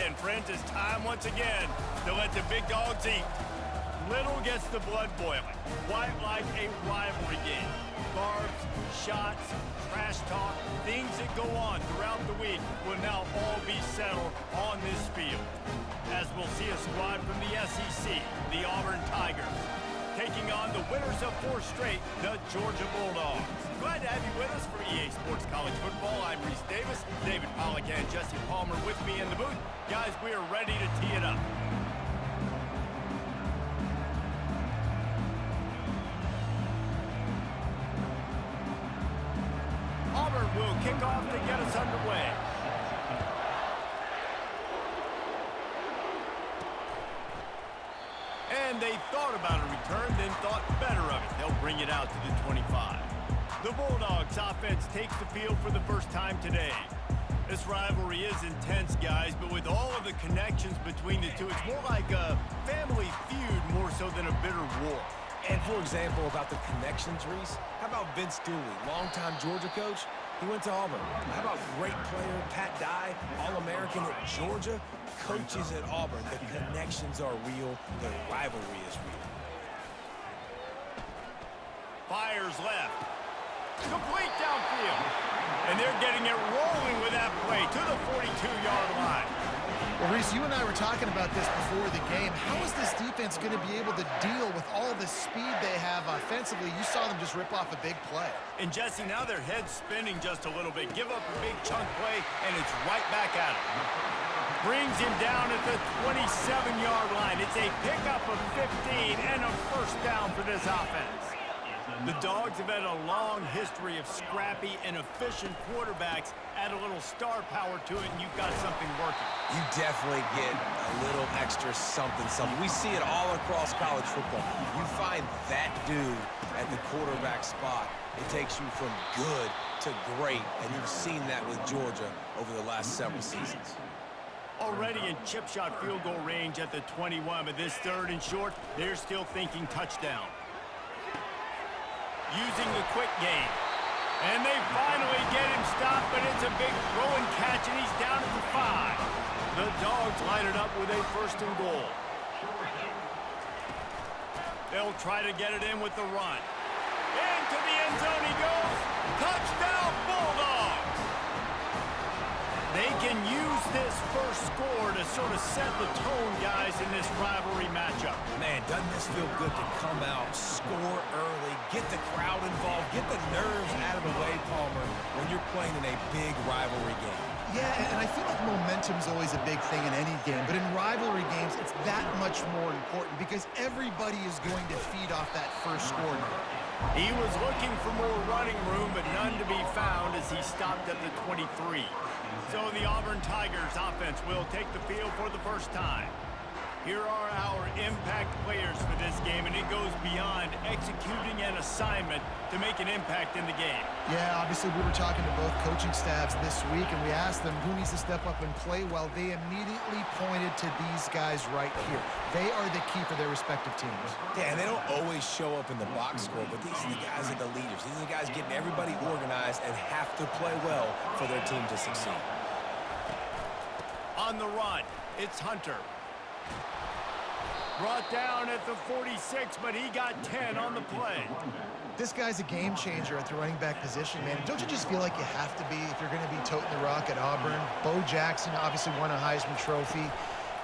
and friends, it's time once again to let the big dogs eat. Little gets the blood boiling, quite like a rivalry game. Barbs, shots, trash talk, things that go on throughout the week will now all be settled on this field. As we'll see a squad from the SEC, the Auburn Tigers, taking on the winners of 4 straight, the Georgia Bulldogs. Glad to have you with us for EA Sports College Football. I'm Reese Davis, David Pollack and Jesse Palmer with me in the booth. Guys, we are ready to tee it up. Auburn will kick off to get us underway. And they thought about a return, then thought better of it. They'll bring it out to the 25. The Bulldogs offense takes the field for the first time today. This rivalry is intense, guys, but with all of the connections between the two, it's more like a family feud more so than a bitter war. And for example, about the connections, Reese, how about Vince Dooley, longtime Georgia coach? He went to Auburn. How about great player Pat Dye, All-American at Georgia? Coaches at Auburn. The connections are real. The rivalry is real. Fires left. Complete downfield. And they're getting it rolling with that play to the 42-yard line. Well, Reese, you and I were talking about this before the game. How is this defense going to be able to deal with all the speed they have offensively? You saw them just rip off a big play. And, Jesse, now their head's spinning just a little bit. Give up a big chunk play, and it's right back at him. Brings him down at the 27-yard line. It's a pickup of 15 and a first down for this offense. The Dogs have had a long history of scrappy and efficient quarterbacks. Add a little star power to it, and you've got something working. You definitely get a little extra something. We see it all across college football. You find that dude at the quarterback spot, it takes you from good to great, and you've seen that with Georgia over the last several seasons. Already in chip shot field goal range at the 21, but this 3rd and short, they're still thinking touchdown. Using the quick game. And they finally get him stopped, but it's a big throw and catch, and he's down at the 5. The Dogs line it up with a 1st and goal. They'll try to get it in with the run. Into the end zone he goes. Touchdown, Bulldogs! They can use this first score to sort of set the tone, guys, in this rivalry matchup. Man, doesn't this feel good to come out, score early, get the crowd involved, get the nerves out of the way, Palmer, when you're playing in a big rivalry game? Yeah, and I feel like momentum's always a big thing in any game, but in rivalry games, it's that much more important because everybody is going to feed off that first score now. He was looking for more running room, but none to be found as he stopped at the 23. So the Auburn Tigers offense will take the field for the first time. Here are our impact players for this game, and it goes beyond executing an assignment to make an impact in the game. Yeah, obviously we were talking to both coaching staffs this week, and we asked them who needs to step up and play well. They immediately pointed to these guys right here. They are the key for their respective teams. Yeah, and they don't always show up in the box score, but these are the guys that are the leaders. These are the guys getting everybody organized and have to play well for their team to succeed. On the run, it's Hunter. Brought down at the 46, but he got 10 on the play. This guy's a game changer at the running back position, man. Don't you just feel like you have to be if you're going to be toting the rock at Auburn? Bo Jackson obviously won a Heisman Trophy.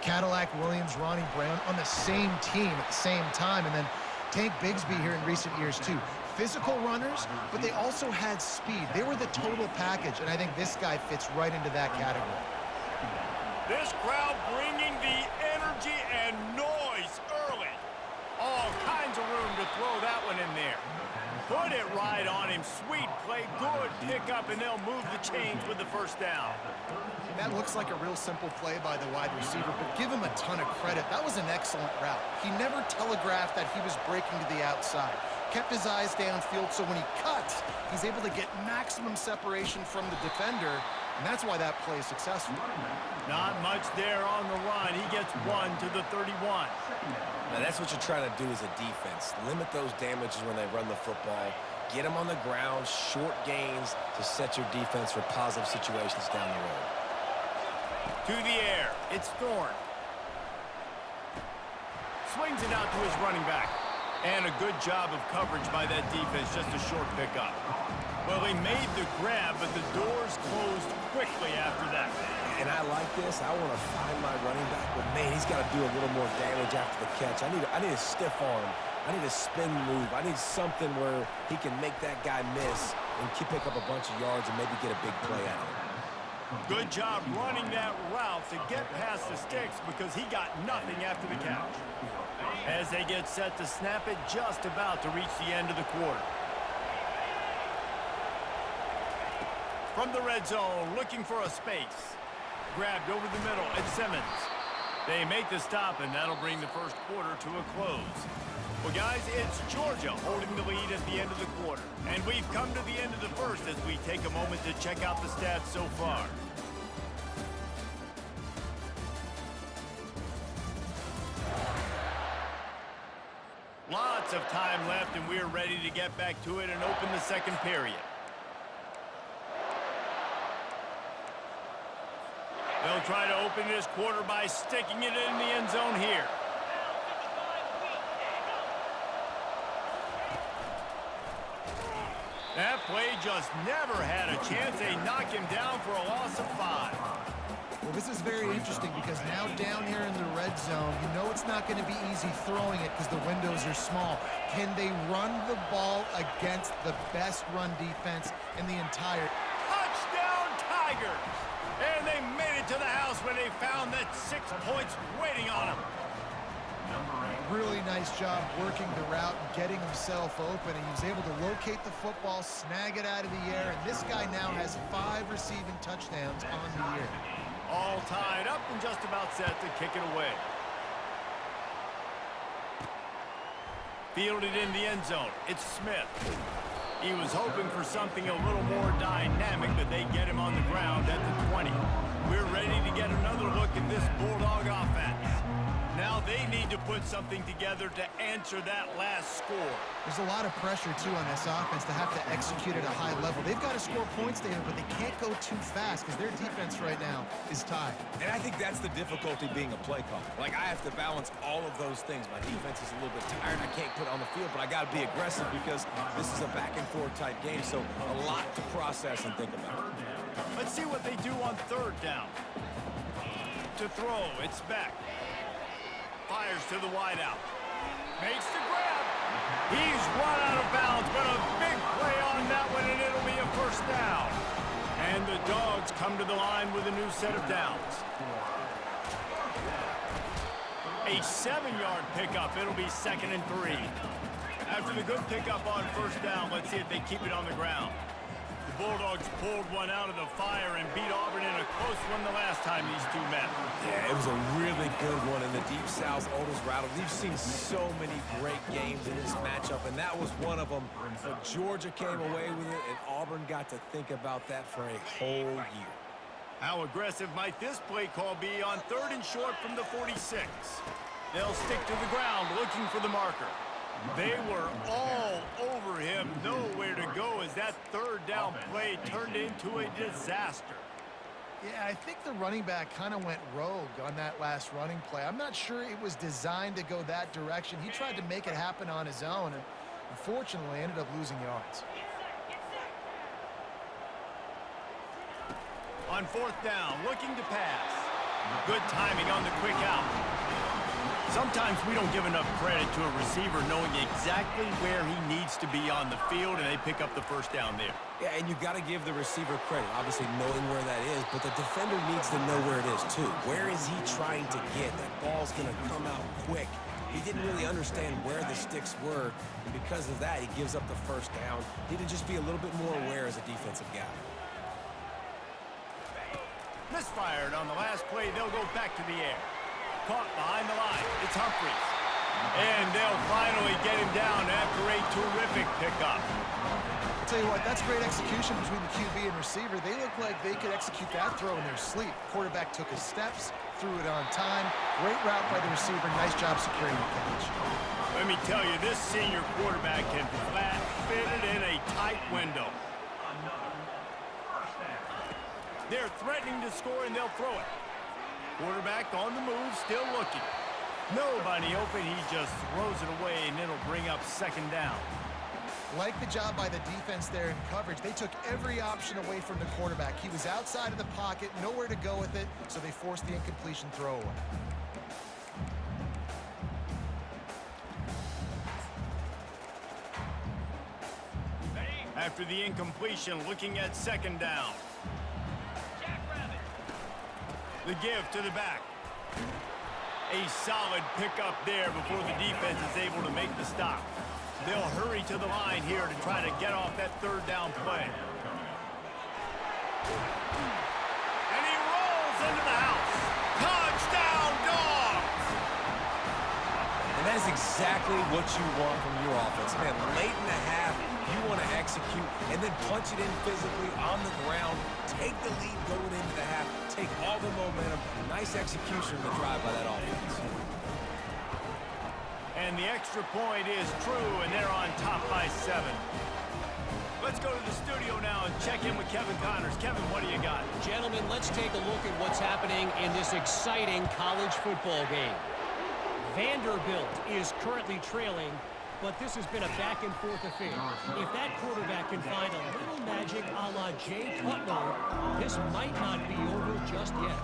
Cadillac Williams, Ronnie Brown on the same team at the same time. And then Tank Bigsby here in recent years, too. Physical runners, but they also had speed. They were the total package, and I think this guy fits right into that category. This crowd bringing the energy and noise early. All kinds of room to throw that one in there. Put it right on him. Sweet play, good pickup, and they'll move the chains with the first down. That looks like a real simple play by the wide receiver, but give him a ton of credit. That was an excellent route. He never telegraphed that he was breaking to the outside. Kept his eyes downfield, so when he cuts, he's able to get maximum separation from the defender, and that's why that play is successful. Not much there on the run. He gets 1 to the 31. Now that's what you're trying to do as a defense. Limit those damages when they run the football. Get them on the ground, short gains to set your defense for positive situations down the road. To the air. It's Thorne. Swings it out to his running back. And a good job of coverage by that defense. Just a short pickup. Well, they made the grab, but the doors closed quickly after that. And I like this. I want to find my running back, but man, he's got to do a little more damage after the catch. I need a stiff arm. I need a spin move. I need something where he can make that guy miss and pick up a bunch of yards and maybe get a big play out of it. Good job running that route to get past the sticks because he got nothing after the catch. As they get set to snap it, just about to reach the end of the quarter. From the red zone, looking for a space. Grabbed over the middle, it's Simmons. They make the stop, and that'll bring the first quarter to a close. Well, guys, it's Georgia holding the lead at the end of the quarter. And we've come to the end of the first as we take a moment to check out the stats so far. Lots of time left, and we're ready to get back to it and open the second period. They'll try to open this quarter by sticking it in the end zone here. That play just never had a chance. They knock him down for a loss of 5. Well, this is very interesting because now down here in the red zone, you know it's not going to be easy throwing it because the windows are small. Can they run the ball against the best run defense in the entire... Touchdown, Tigers! And they made it to the house when they found that 6 points waiting on them. Really nice job working the route and getting himself open. And he was able to locate the football, snag it out of the air, and this guy now has 5 receiving touchdowns on the year. All tied up and just about set to kick it away. Fielded in the end zone. It's Smith. He was hoping for something a little more dynamic, but they get him on the ground at the 20. We're ready to get another look at this Bulldog offense. Now they need to put something together to answer that last score. There's a lot of pressure, too, on this offense to have to execute at a high level. They've got to score points there, but they can't go too fast because their defense right now is tied. And I think that's the difficulty being a play caller. Like, I have to balance all of those things. My defense is a little bit tired. I can't put it on the field, but I got to be aggressive because this is a back-and-forth type game, so a lot to process and think about. Let's see what they do on third down. To throw, it's Beck. Fires to the wideout. Makes the grab. He's run out of bounds, but a big play on that one, and it'll be a first down. And the Dogs come to the line with a new set of downs. A 7-yard pickup. It'll be 2nd and 3. After the good pickup on first down, let's see if they keep it on the ground. The Bulldogs pulled one out of the fire and beat Auburn in a close one the last time these two met. Yeah, it was a really good one in the Deep South. Otis rattled. We've seen so many great games in this matchup, and that was one of them. But Georgia came away with it, and Auburn got to think about that for a whole year. How aggressive might this play call be on 3rd and short from the 46? They'll stick to the ground looking for the marker. They were all over him, nowhere to go as that 3rd down play turned into a disaster. Yeah, I think the running back kind of went rogue on that last running play. I'm not sure it was designed to go that direction. He tried to make it happen on his own and unfortunately ended up losing yards. On 4th down, looking to pass. Good timing on the quick out. Sometimes we don't give enough credit to a receiver knowing exactly where he needs to be on the field, and they pick up the first down there. Yeah, and you got to give the receiver credit, obviously knowing where that is, but the defender needs to know where it is too. Where is he trying to get? That ball's going to come out quick. He didn't really understand where the sticks were, and because of that, he gives up the first down. He needed to just be a little bit more aware as a defensive guy. Misfired on the last play. They'll go back to the air. Caught behind the line. It's Humphries. And they'll finally get him down after a terrific pickup. I'll tell you what, that's great execution between the QB and receiver. They look like they could execute that throw in their sleep. Quarterback took his steps, threw it on time. Great route by the receiver. Nice job securing the catch. Let me tell you, this senior quarterback can flat fit it in a tight window. They're threatening to score, and they'll throw it. Quarterback on the move, still looking. Nobody open, he just throws it away, and it'll bring up second down. Like the job by the defense there in coverage. They took every option away from the quarterback. He was outside of the pocket, nowhere to go with it, so they forced the incompletion throw away. After the incompletion, looking at second down. The give to the back. A solid pickup there before the defense is able to make the stop. They'll hurry to the line here to try to get off that third down play. And he rolls into the house. Touchdown, Dogs! And that is exactly what you want from your offense. Man, late in the half, you want to execute and then punch it in physically on the ground. Take the lead going into the half. Take all the momentum. Nice execution of the drive by that offense. And the extra point is true, and they're on top by 7. Let's go to the studio now and check in with Kevin Connors. Kevin, what do you got? Gentlemen, let's take a look at what's happening in this exciting college football game. Vanderbilt is currently trailing, but this has been a back-and-forth affair. If that quarterback can find a little magic a la Jay Cutler, this might not be over just yet.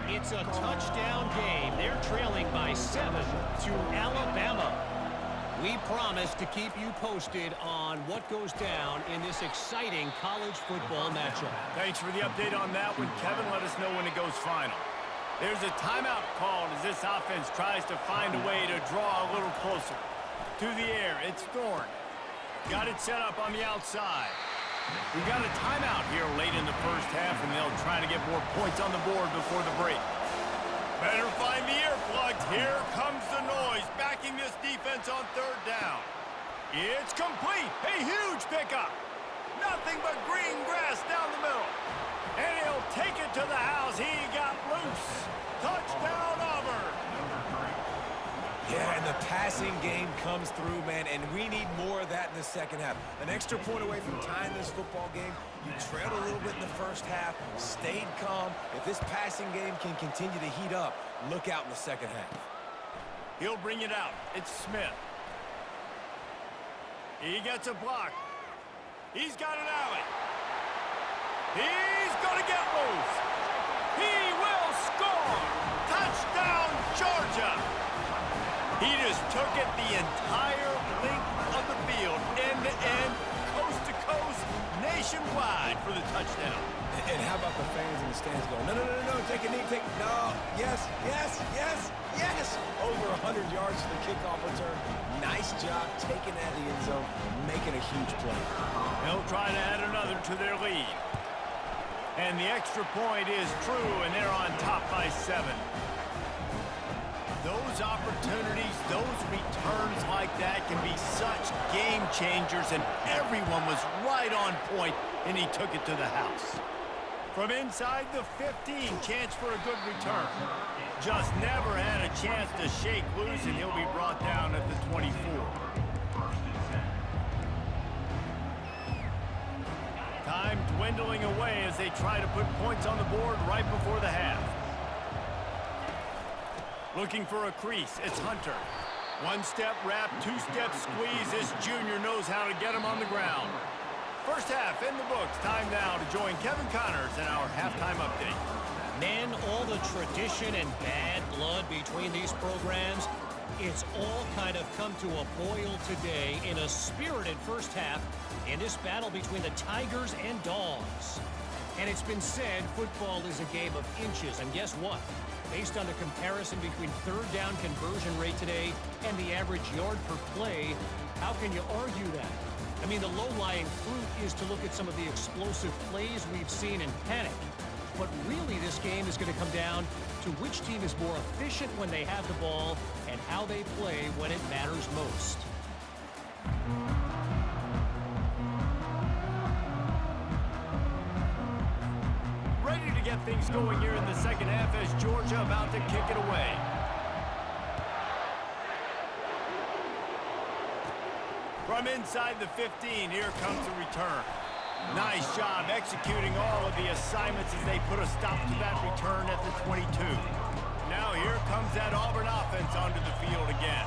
It's a touchdown game. They're trailing by 7 to Alabama. We promise to keep you posted on what goes down in this exciting college football matchup. Thanks for the update on that one, Kevin. Let us know when it goes final. There's a timeout called as this offense tries to find a way to draw a little closer. To the air, it's Thorne. Got it set up on the outside. We've got a timeout here late in the first half, and they'll try to get more points on the board before the break. Better find the earplugs. Here comes the noise, backing this defense on third down. It's complete. A huge pickup. Nothing but green grass down the middle. And he'll take it to the house. He got loose. Touchdown, Auburn. Yeah, and the passing game comes through, man, and we need more of that in the second half. An extra point away from tying this football game. You trailed a little bit in the first half, stayed calm. If this passing game can continue to heat up, look out in the second half. He'll bring it out. It's Smith. He gets a block. He's got an alley. He's going to get loose. He will score. Touchdown, Georgia. He just took it the entire length of the field, end-to-end, coast-to-coast, nationwide for the touchdown. And how about the fans in the stands going, no, no, no, no, take a knee, no, yes, yes, yes, yes. Over 100 yards for the kickoff return. Nice job taking that in the end zone, making a huge play. They'll try to add another to their lead. And the extra point is true, and they're on top by 7. Those opportunities, those returns like that can be such game changers, and everyone was right on point, and he took it to the house. From inside the 15, chance for a good return. Just never had a chance to shake loose, and he'll be brought down at the 24. Time dwindling away as they try to put points on the board right before the half. Looking for a crease, it's Hunter. One-step wrap, two-step squeeze. This junior knows how to get him on the ground. First half in the books. Time now to join Kevin Connors in our halftime update. Man, all the tradition and bad blood between these programs, it's all kind of come to a boil today in a spirited first half in this battle between the Tigers and Dogs. And it's been said football is a game of inches, and guess what? Based on the comparison between third down conversion rate today and the average yard per play, how can you argue that? I mean, the low-lying fruit is to look at some of the explosive plays we've seen in panic. But really, this game is going to come down to which team is more efficient when they have the ball and how they play when it matters most. Ready to get things going here in the second half as Georgia about to kick it away. From inside the 15, here comes the return. Nice job executing all of the assignments as they put a stop to that return at the 22. offense onto the field again.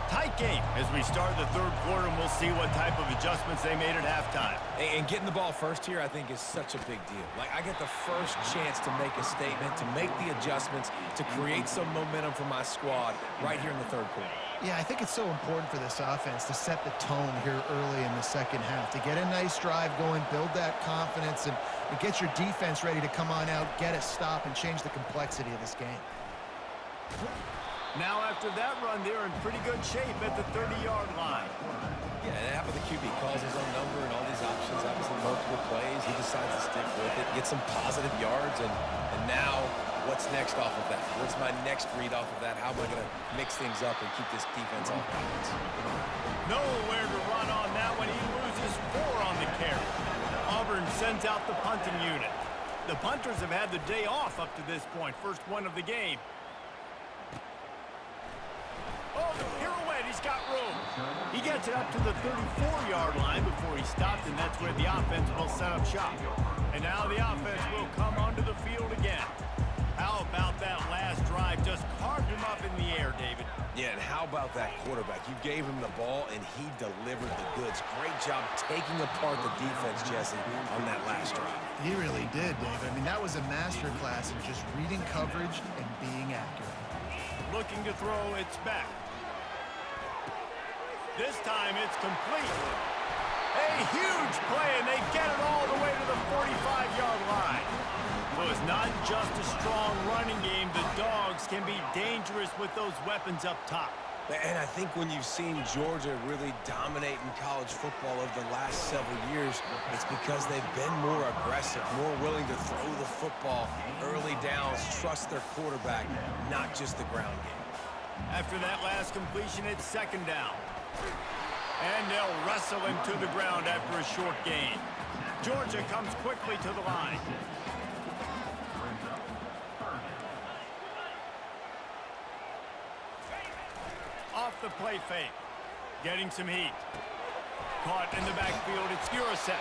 Tight game as we start the third quarter, and we'll see what type of adjustments they made at halftime. And getting the ball first here, I think, is such a big deal. Like, I get the first chance to make a statement, to make the adjustments, to create some momentum for my squad right here in the third quarter. Yeah, I think it's so important for this offense to set the tone here early in the second half, to get a nice drive going, build that confidence, and get your defense ready to come on out, get a stop, and change the complexity of this game. Now, after that run, they're in pretty good shape at the 30-yard line. Yeah, and half of the QB calls his own number and all these options, obviously multiple plays. He decides to stick with it, get some positive yards, and now what's next off of that? What's my next read off of that? How am I going to mix things up and keep this defense off balance? Nowhere to run on that one. He loses 4 on the carry. Auburn sends out the punting unit. The punters have had the day off up to this point. First one of the game. Oh, the pirouette, he's got room. He gets it up to the 34-yard line before he stopped, and that's where the offense will set up shop. And now the offense will come onto the field again. How about that last drive? Just carved him up in the air, David. Yeah, and how about that quarterback? You gave him the ball, and he delivered the goods. Great job taking apart the defense, Jesse, on that last drive. He really did, David. I mean, that was a masterclass in just reading coverage and being accurate. Looking to throw, it's back. This time it's complete. A huge play, and they get it all the way to the 45-yard line. So it's not just a strong running game. The Dogs can be dangerous with those weapons up top. And I think when you've seen Georgia really dominate in college football over the last several years, it's because they've been more aggressive, more willing to throw the football early downs, trust their quarterback, not just the ground game. After that last completion, it's second down. And they'll wrestle him to the ground after a short gain. Georgia comes quickly to the line. Off the play fake. Getting some heat. Caught in the backfield, it's Urasek.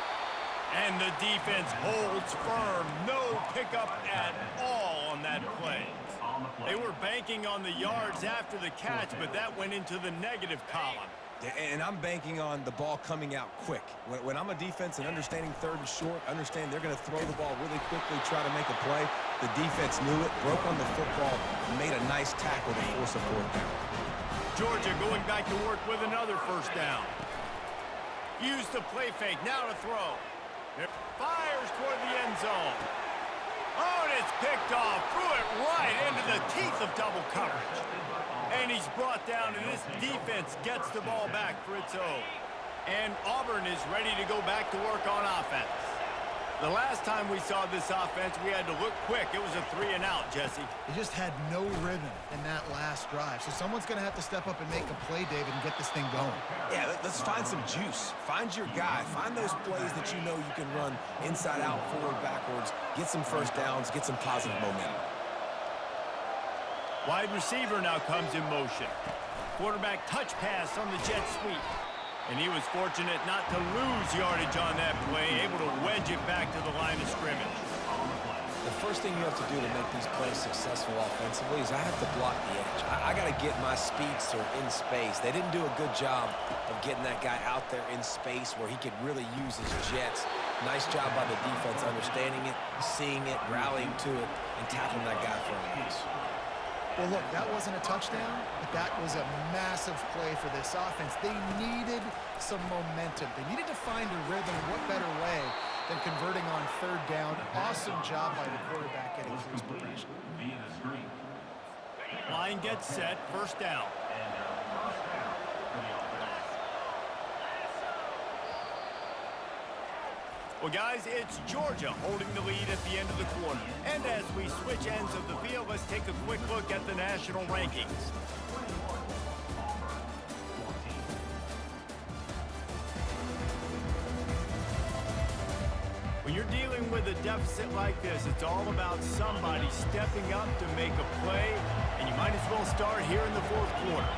And the defense holds firm. No pickup at all on that play. They were banking on the yards after the catch, but that went into the negative column. And I'm banking on the ball coming out quick. When I'm a defense and understanding third and short, understand they're going to throw the ball really quickly, try to make a play. The defense knew it, broke on the football, made a nice tackle to force a fourth down. Georgia going back to work with another first down. Use the play fake, now to throw. It fires toward the end zone. Oh, and it's picked off. Threw it right into the teeth of double coverage. And he's brought down, and this defense gets the ball back for its own. And Auburn is ready to go back to work on offense. The last time we saw this offense, we had to look quick. It was a 3-and-out, Jesse. They just had no rhythm in that last drive. So someone's going to have to step up and make a play, David, and get this thing going. Yeah, let's find some juice. Find your guy. Find those plays that you know you can run inside out, forward, backwards. Get some first downs. Get some positive momentum. Wide receiver now comes in motion. Quarterback touch pass on the jet sweep. And he was fortunate not to lose yardage on that play, able to wedge it back to the line of scrimmage. The first thing you have to do to make these plays successful offensively is I have to block the edge. I got to get my speedster in space. They didn't do a good job of getting that guy out there in space where he could really use his jets. Nice job by the defense understanding it, seeing it, rallying to it, and tackling that guy for a loss. Well, look, that wasn't a touchdown, but that was a massive play for this offense. They needed some momentum. They needed to find a rhythm. What better way than converting on third down? Awesome job by the quarterback getting through his progression. Line gets set, first down. Well, guys, it's Georgia holding the lead at the end of the quarter. And as we switch ends of the field, let's take a quick look at the national rankings. When you're dealing with a deficit like this, it's all about somebody stepping up to make a play, and you might as well start here in the fourth quarter.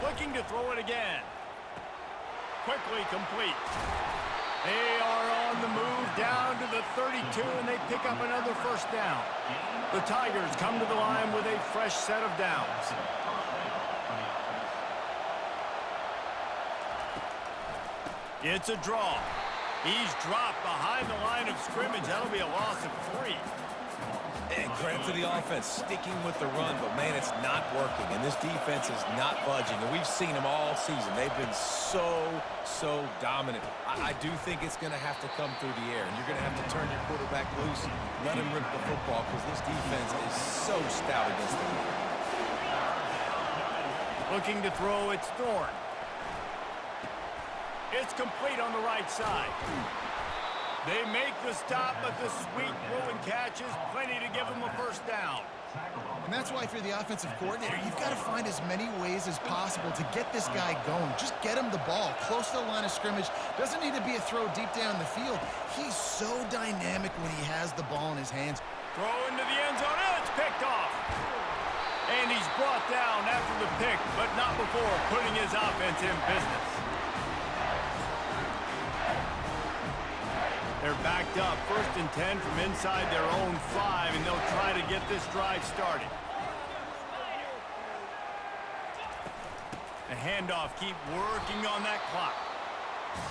Looking to throw it again. Quickly complete. They are on the move down to the 32, and they pick up another first down. The Tigers come to the line with a fresh set of downs. It's a draw. He's dropped behind the line of scrimmage. That'll be a loss of 3. And credit to the offense, sticking with the run, but, man, it's not working, and this defense is not budging, and we've seen them all season. They've been so dominant. I do think it's going to have to come through the air, and you're going to have to turn your quarterback loose, let him rip the football, because this defense is so stout against the run. Looking to throw, it's Thorne. It's complete on the right side. They make the stop, but the sweet throw and catch is plenty to give them a first down. And that's why if you're the offensive coordinator, you've got to find as many ways as possible to get this guy going. Just get him the ball close to the line of scrimmage. Doesn't need to be a throw deep down the field. He's so dynamic when he has the ball in his hands. Throw into the end zone, and it's picked off. And he's brought down after the pick, but not before putting his offense in business. They're backed up, 1st and 10 from inside their own 5, and they'll try to get this drive started. The handoff, keep working on that clock.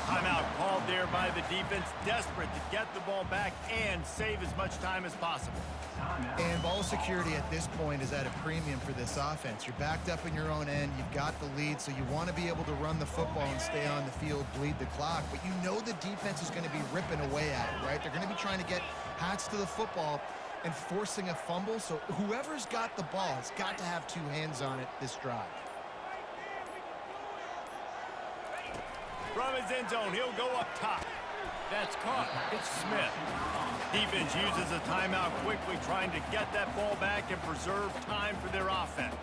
Timeout called there by the defense, desperate to get the ball back and save as much time as possible. And ball security at this point is at a premium for this offense. You're backed up in your own end. You've got the lead, so you want to be able to run the football and stay on the field, bleed the clock. But you know the defense is going to be ripping away at it, right? They're going to be trying to get hats to the football and forcing a fumble. So whoever's got the ball has got to have 2 hands on it this drive. From his end zone, he'll go up top. That's caught. It's Smith. Defense uses a timeout quickly, trying to get that ball back and preserve time for their offense.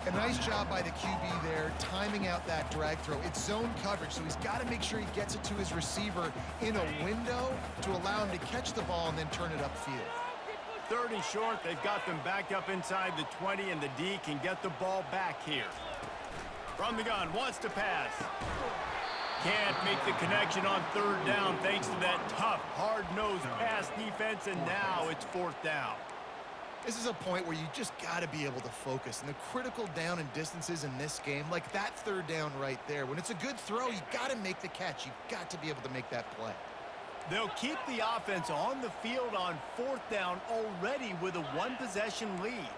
A nice job by the QB there, timing out that drag throw. It's zone coverage, so he's got to make sure he gets it to his receiver in a window to allow him to catch the ball and then turn it upfield. 3rd and short, they've got them backed up inside the 20, and the D can get the ball back here. From the gun, wants to pass. Can't make the connection on 3rd down thanks to that tough, hard-nosed pass defense, and now it's 4th down. This is a point where you just got to be able to focus. And the critical down and distances in this game, like that 3rd down right there, when it's a good throw, you got to make the catch. You've got to be able to make that play. They'll keep the offense on the field on 4th down already with a 1-possession lead.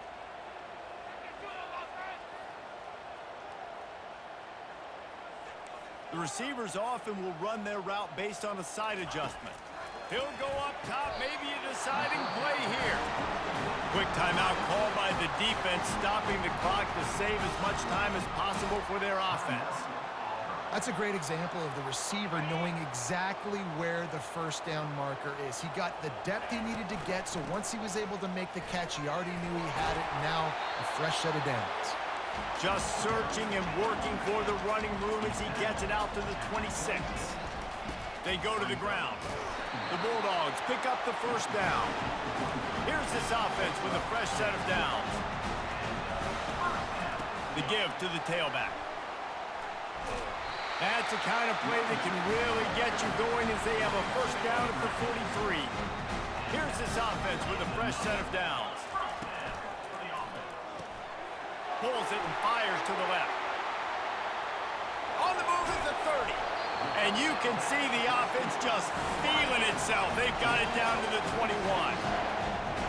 The receivers often will run their route based on a side adjustment. He'll go up top, maybe a deciding play here. Quick timeout called by the defense, stopping the clock to save as much time as possible for their offense. That's a great example of the receiver knowing exactly where the 1st down marker is. He got the depth he needed to get, so once he was able to make the catch, he already knew he had it. Now a fresh set of downs. Just searching and working for the running room as he gets it out to the 26. They go to the ground. The Bulldogs pick up the 1st down. Here's this offense with a fresh set of downs. The give to the tailback. That's the kind of play that can really get you going as they have a 1st down at the 43. Here's this offense with a fresh set of downs. Pulls it and fires to the left. On the move is the 30. And you can see the offense just feeling itself. They've got it down to the 21.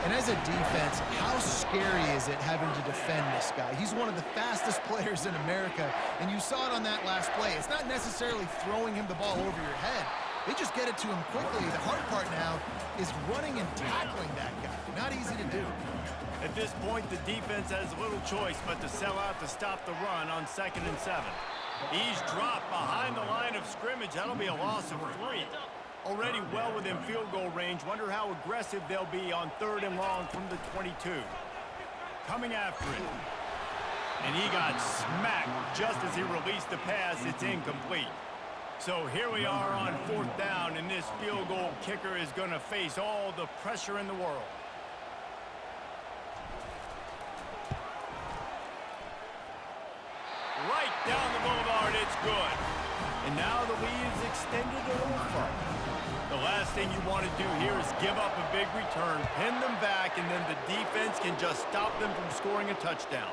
And as a defense, how scary is it having to defend this guy? He's one of the fastest players in America, and you saw it on that last play. It's not necessarily throwing him the ball over your head. They just get it to him quickly. The hard part now is running and tackling that guy. Not easy to do. At this point, the defense has little choice but to sell out to stop the run on 2nd and 7. He's dropped behind the line of scrimmage. That'll be a loss of 3. Already well within field goal range. Wonder how aggressive they'll be on 3rd and long from the 22. Coming after it. And he got smacked just as he released the pass. It's incomplete. So here we are on 4th down, and this field goal kicker is going to face all the pressure in the world. Right down the boulevard, it's good. And now the lead is extended a little further. The last thing you want to do here is give up a big return, pin them back, and then the defense can just stop them from scoring a touchdown.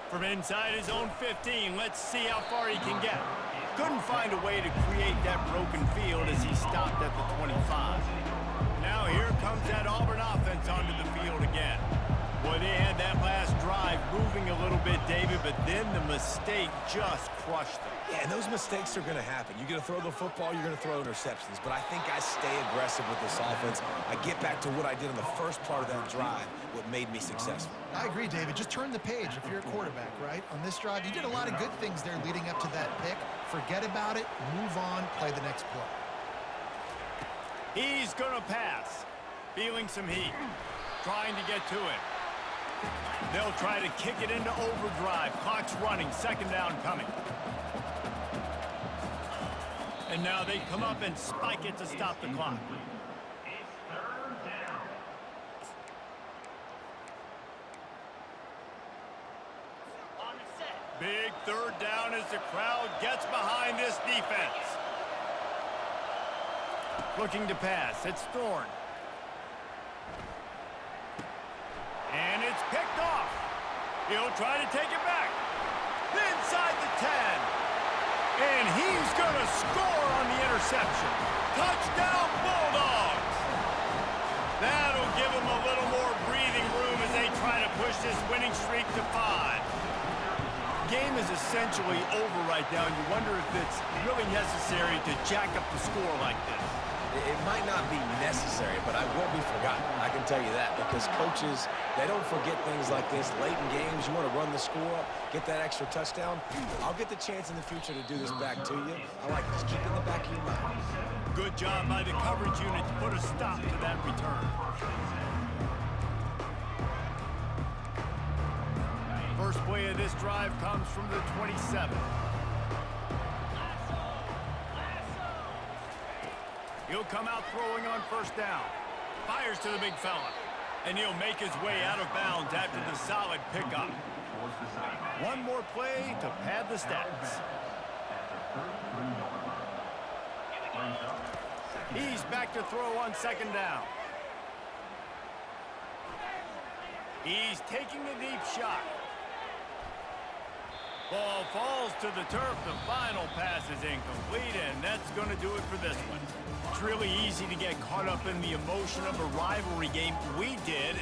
From inside his own 15, let's see how far he can get. Couldn't find a way to create that broken field as he stopped at the 25. Now here comes that Auburn offense onto the field again. Boy, they had that last drive moving a little bit, David, but then the mistake just crushed them. Yeah, and those mistakes are going to happen. You're going to throw the football, you're going to throw interceptions. But I think I stay aggressive with this offense. I get back to what I did in the first part of that drive, what made me successful. I agree, David. Just turn the page if you're a quarterback, right? On this drive, you did a lot of good things there leading up to that pick. Forget about it, move on, play the next play. He's going to pass. Feeling some heat. Trying to get to it. They'll try to kick it into overdrive. Clock's running. Second down coming. And now they come up and spike it to stop the clock. Big third down as the crowd gets behind this defense. Looking to pass. It's Thorne. And it's picked off. He'll try to take it back. Inside the 10. And he's going to score on the interception. Touchdown, Bulldogs. That'll give him a little more breathing room as they try to push this winning streak to 5. Game is essentially over right now, and you wonder if it's really necessary to jack up the score like this. It might not be necessary, but I won't be forgotten. I can tell you that, because coaches, they don't forget things like this. Late in games, you want to run the score up, get that extra touchdown. I'll get the chance in the future to do this back to you. I like to just keep it in the back of your mind. Good job by the coverage unit to put a stop to that return. First play of this drive comes from the 27. He'll come out throwing on first down. Fires to the big fella. And he'll make his way out of bounds after the solid pickup. One more play to pad the stats. He's back to throw on second down. He's taking a deep shot. Ball falls to the turf. The final pass is incomplete, and that's going to do it for this one. It's really easy to get caught up in the emotion of a rivalry game. We did.